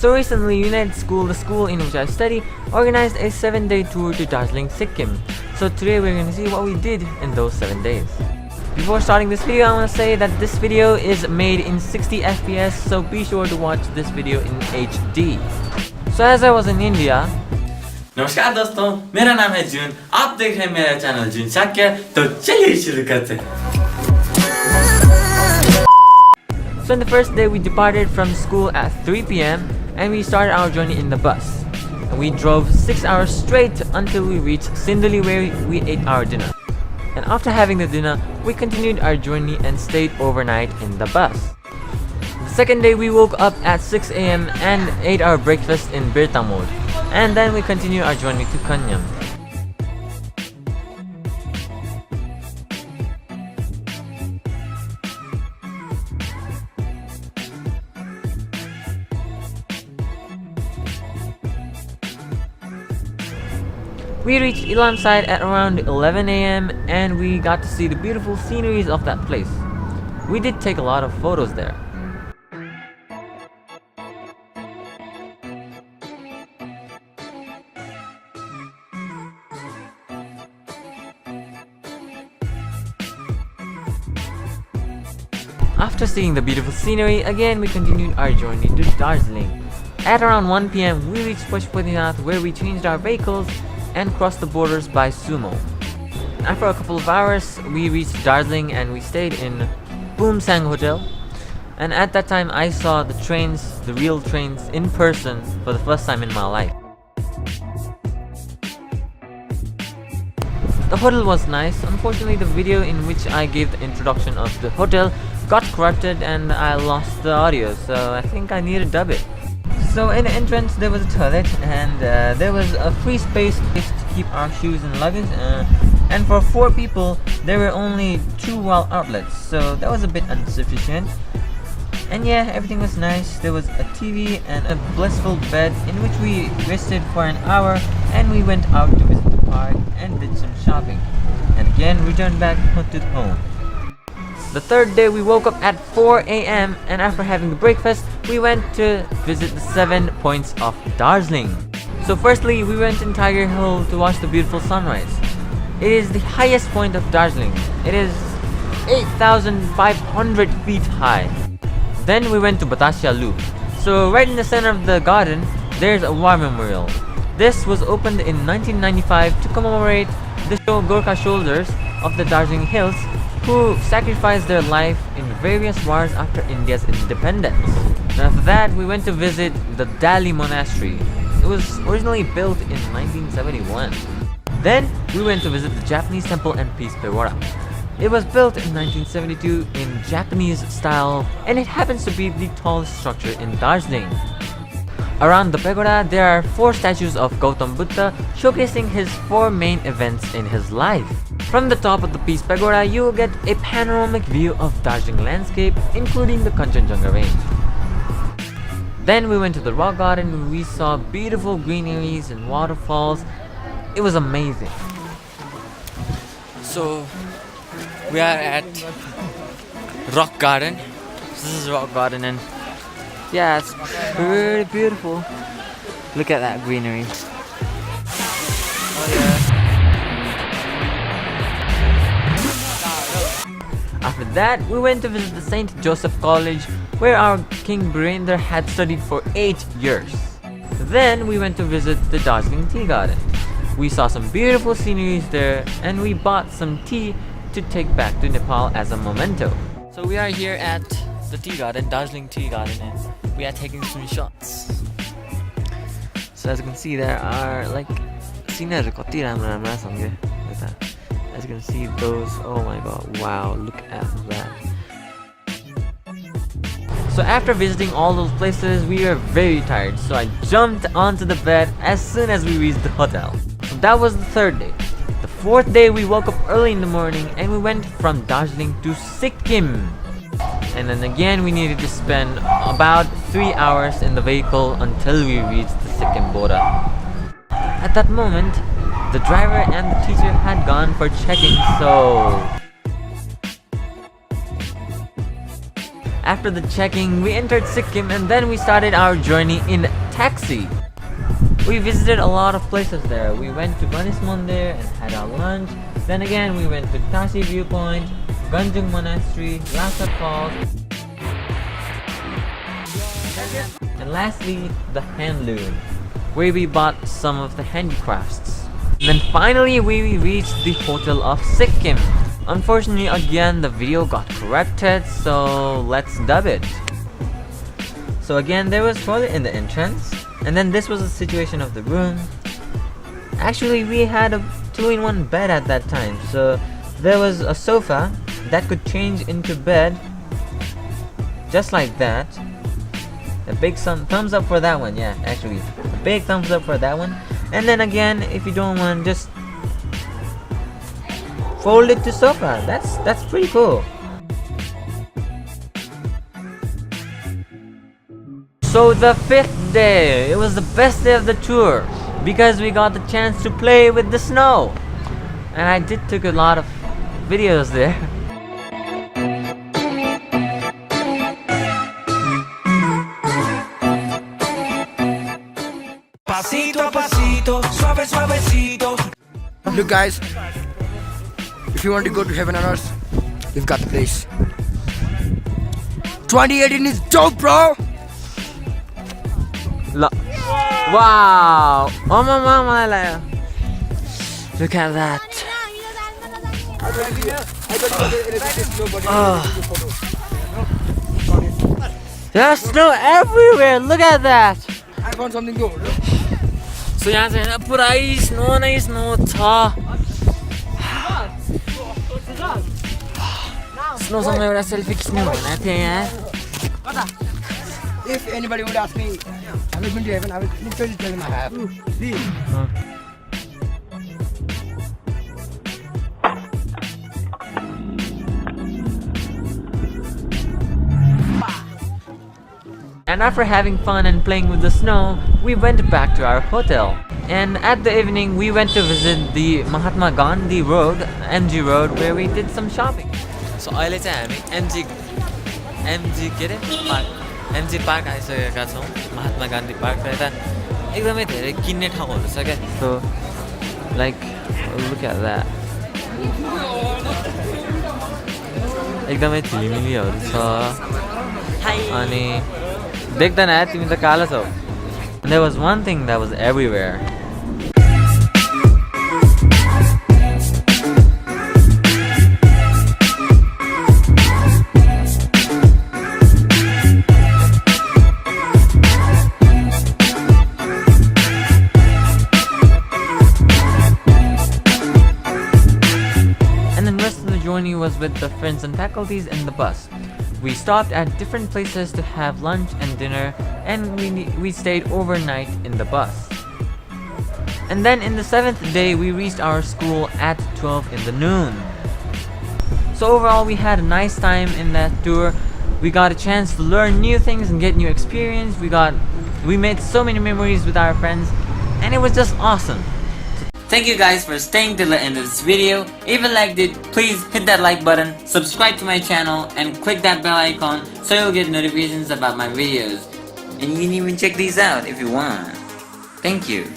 So recently, United School, the school in which I study, organized a 7-day tour to Darjeeling Sikkim. So today we're going to see what we did in those 7 days. Before starting this video, I want to say that this video is made in 60 FPS, so be sure to watch this video in HD. So as I was in India, नमस्कार दोस्तों, मेरा नाम है जून। आप देख रहे हैं मेरा चैनल जून शाक्य। तो चलिए शुरू करते हैं। So on the first day we departed from school at 3 PM and we started our journey in the bus. And we drove 6 hours straight until we reached Sindali, where we ate our dinner. And after having the dinner, we continued our journey and stayed overnight in the bus. The second day we woke up at 6 AM and ate our breakfast in Birtamod. And then we continued our journey to Kanyam. We reached Ilam side at around 11 AM and we got to see the beautiful sceneries of that place. We did take a lot of photos there. After seeing the beautiful scenery, again we continued our journey to Darjeeling. At around 1 PM, we reached Pashupatinath, where we changed our vehicles and crossed the borders by sumo. After a couple of hours, we reached Darjeeling and we stayed in Boomsang Hotel. And at that time, I saw the trains, the real trains, in person for the first time in my life. The hotel was nice. Unfortunately, the video in which I gave the introduction of the hotel got corrupted and I lost the audio, so I think I need to dub it. So in the entrance there was a toilet and there was a free space to keep our shoes and luggage, and for 4 people there were only 2 wall outlets, so that was a bit insufficient. And yeah, everything was nice. There was a TV and a blissful bed in which we rested for an hour, and we went out to visit the park and did some shopping, and again returned back to home. The third day we woke up at 4 AM and after having breakfast, we went to visit the 7 points of Darjeeling. So firstly, we went in Tiger Hill to watch the beautiful sunrise. It is the highest point of Darjeeling. It is 8,500 feet high. Then we went to Batasya Loop. So right in the center of the garden, there's a war memorial. This was opened in 1995 to commemorate the Gorkha soldiers of the Darjeeling Hills who sacrificed their life in various wars after India's independence. And after that, we went to visit the Dali Monastery. It was originally built in 1971. Then, we went to visit the Japanese temple and Peace Pagoda. It was built in 1972 in Japanese style, and it happens to be the tallest structure in Darjeeling. Around the pagoda, there are 4 statues of Gautam Buddha showcasing his 4 main events in his life. From the top of the Peace Pagoda, you will get a panoramic view of Darjeeling landscape, including the Kanchenjunga range. Then we went to the rock garden where we saw beautiful greeneries and waterfalls. It was amazing. So we are at rock garden. This is rock garden and yeah, it's pretty beautiful. Look at that greenery. Oh yeah. After that, we went to visit the St. Joseph College, where our King Birendra had studied for 8 years. Then we went to visit the Darjeeling Tea Garden. We saw some beautiful sceneries there and we bought some tea to take back to Nepal as a memento. So we are here at the tea garden, Darjeeling Tea Garden, and we are taking some shots. So as you can see, there are like scenery kati ramra ramra सँगै यता. As you can see those, oh my god, wow, look at that. So after visiting all those places, we were very tired, so I jumped onto the bed as soon as we reached the hotel. So that was the 3rd day. The 4th day, we woke up early in the morning and we went from Darjeeling to Sikkim. And then again, we needed to spend about 3 hours in the vehicle until we reached the Sikkim border. At that moment, the driver and the teacher had gone for checking, so After the checking, we entered Sikkim and then we started our journey in taxi. We visited a lot of places there. We went to Ganesh Mandir and had our lunch. Then again, we went to Tashi Viewpoint, Ganjung Monastery, Lhasa Falls, and lastly, the handloom, where we bought some of the handicrafts. And then finally, we reached the Hotel of Sikkim. Unfortunately, again, the video got corrupted, so let's dub it. So again, there was toilet in the entrance. And then this was the situation of the room. Actually, we had a 2-in-1 bed at that time. So there was a sofa that could change into bed. Just like that. A big thumbs up for that one. Yeah, actually. A big thumbs up for that one. And then again, if you don't want, just fold it to sofa. That's pretty cool. So the 5th day, it was the best day of the tour because we got the chance to play with the snow. And I did took a lot of videos there. Pasito a pasito, suave suavecito. Look guys, if you want to go to heaven on earth, you've got the place. 2018 is dope, bro! Wow! Oh mama, look at that. There's snow everywhere. Look at that. I found something good. So यहाँ चाहिँ हैन पुरै snow नै snow छ. स्नोसँग एउटा selfie खिच्नु भनेको थिएँ यहाँ. If anybody would ask me, have you been to heaven? I would literally tell them I have. And after having fun and playing with the snow, we went back to our hotel. And at the evening, we went to visit the Mahatma Gandhi Road, MG Road, where we did some shopping. So अहिले चाहिँ हामी MG के अरे park MG park आइसकेका छौँ. Mahatma Gandhi park र यता एकदमै धेरै किन्ने ठाउँहरू छ क्या. So like look at that. एकदमै झिलिमिलीहरू छ. अनि देख्दैन है तिमी त कालो छौ. And there was one thing that was everywhere. And the rest of the journey was with the friends and faculties in the bus. We stopped at different places to have lunch and dinner, and we stayed overnight in the bus. And then in the 7th day, we reached our school at 12 in the noon. So overall, we had a nice time in that tour. We got a chance to learn new things and get new experience. We made so many memories with our friends, and it was just awesome. Thank you guys for staying till the end of this video. If you liked it, please hit that like button, subscribe to my channel, and click that bell icon so you'll get notifications about my videos. And you can even check these out if you want. Thank you.